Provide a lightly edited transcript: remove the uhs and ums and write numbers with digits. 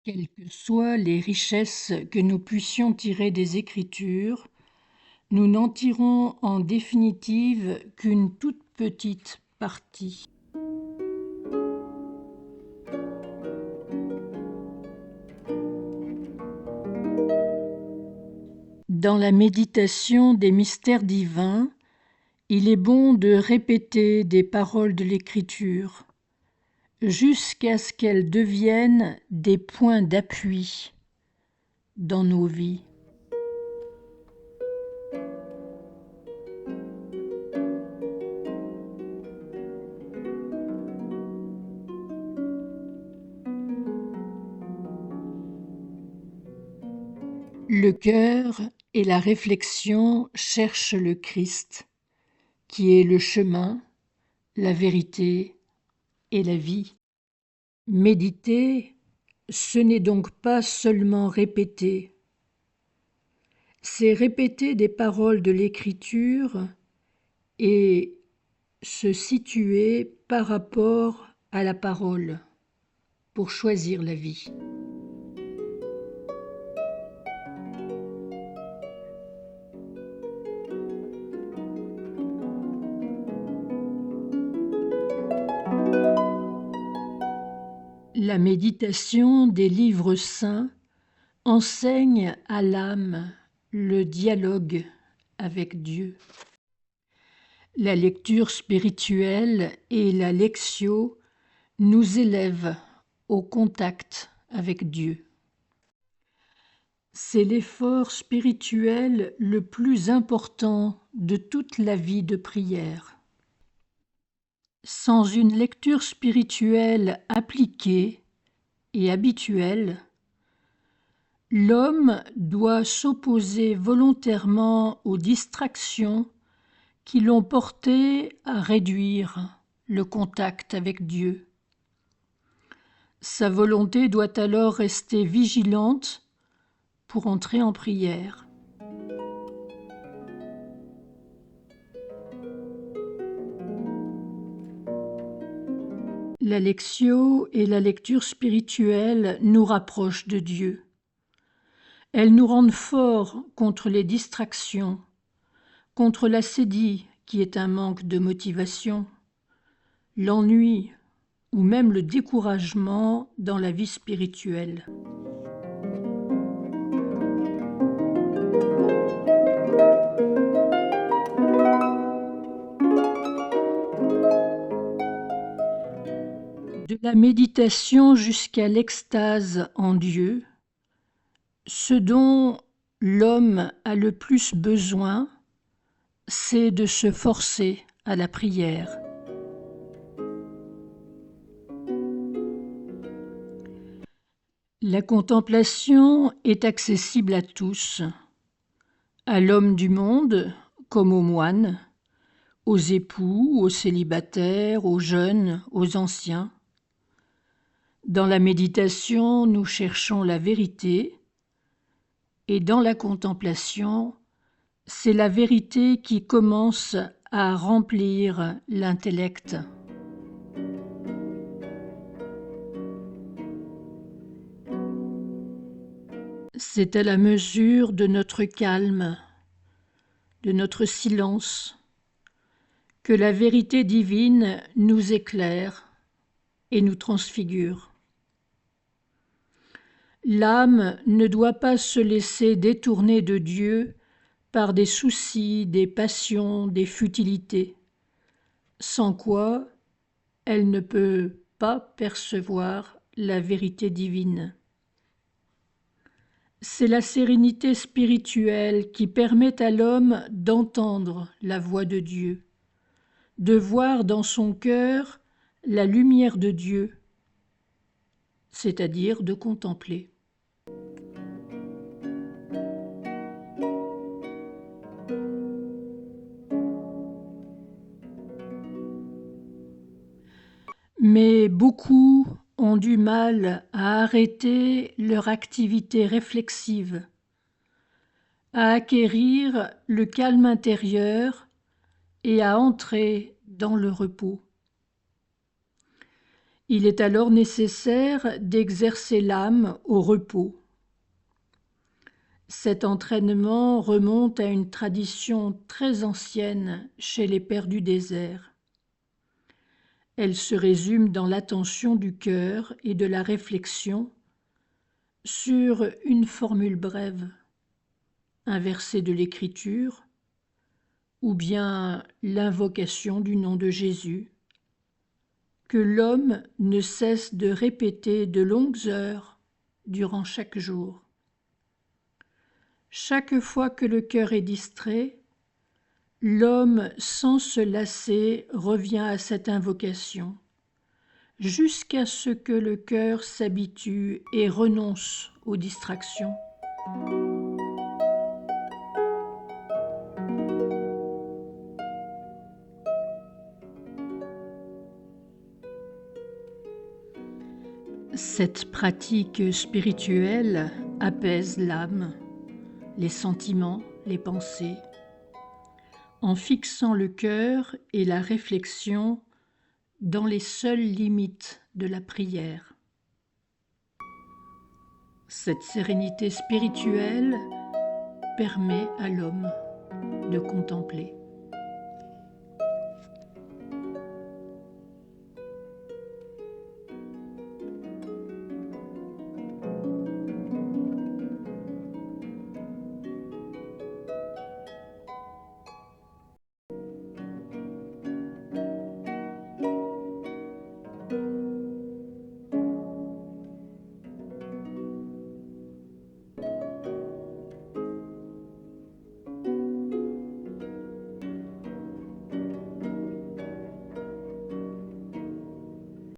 Quelles que soient les richesses que nous puissions tirer des Écritures, nous n'en tirons en définitive qu'une toute petite partie. Dans la méditation des mystères divins, il est bon de répéter des paroles de l'Écriture jusqu'à ce qu'elles deviennent des points d'appui dans nos vies. Le cœur et la réflexion cherchent le Christ, qui est le chemin, la vérité et la vie. Méditer, ce n'est donc pas seulement répéter, c'est répéter des paroles de l'Écriture et se situer par rapport à la parole pour choisir la vie. La méditation des livres saints enseigne à l'âme le dialogue avec Dieu. La lecture spirituelle et la lectio nous élèvent au contact avec Dieu. C'est l'effort spirituel le plus important de toute la vie de prière. Sans une lecture spirituelle appliquée et habituelle, l'homme doit s'opposer volontairement aux distractions qui l'ont porté à réduire le contact avec Dieu. Sa volonté doit alors rester vigilante pour entrer en prière. La lectio et la lecture spirituelle nous rapprochent de Dieu. Elles nous rendent forts contre les distractions, contre l'acédie qui est un manque de motivation, l'ennui ou même le découragement dans la vie spirituelle. De la méditation jusqu'à l'extase en Dieu, ce dont l'homme a le plus besoin, c'est de se forcer à la prière. La contemplation est accessible à tous, à l'homme du monde comme aux moines, aux époux, aux célibataires, aux jeunes, aux anciens. Dans la méditation, nous cherchons la vérité, et dans la contemplation, c'est la vérité qui commence à remplir l'intellect. C'est à la mesure de notre calme, de notre silence, que la vérité divine nous éclaire et nous transfigure. L'âme ne doit pas se laisser détourner de Dieu par des soucis, des passions, des futilités, sans quoi elle ne peut pas percevoir la vérité divine. C'est la sérénité spirituelle qui permet à l'homme d'entendre la voix de Dieu, de voir dans son cœur la lumière de Dieu, c'est-à-dire de contempler. Mais beaucoup ont du mal à arrêter leur activité réflexive, à acquérir le calme intérieur et à entrer dans le repos. Il est alors nécessaire d'exercer l'âme au repos. Cet entraînement remonte à une tradition très ancienne chez les pères du désert. Elle se résume dans l'attention du cœur et de la réflexion sur une formule brève, un verset de l'Écriture, ou bien l'invocation du nom de Jésus, que l'homme ne cesse de répéter de longues heures durant chaque jour. Chaque fois que le cœur est distrait, l'homme, sans se lasser, revient à cette invocation, jusqu'à ce que le cœur s'habitue et renonce aux distractions. Cette pratique spirituelle apaise l'âme, les sentiments, les pensées, en fixant le cœur et la réflexion dans les seules limites de la prière. Cette sérénité spirituelle permet à l'homme de contempler.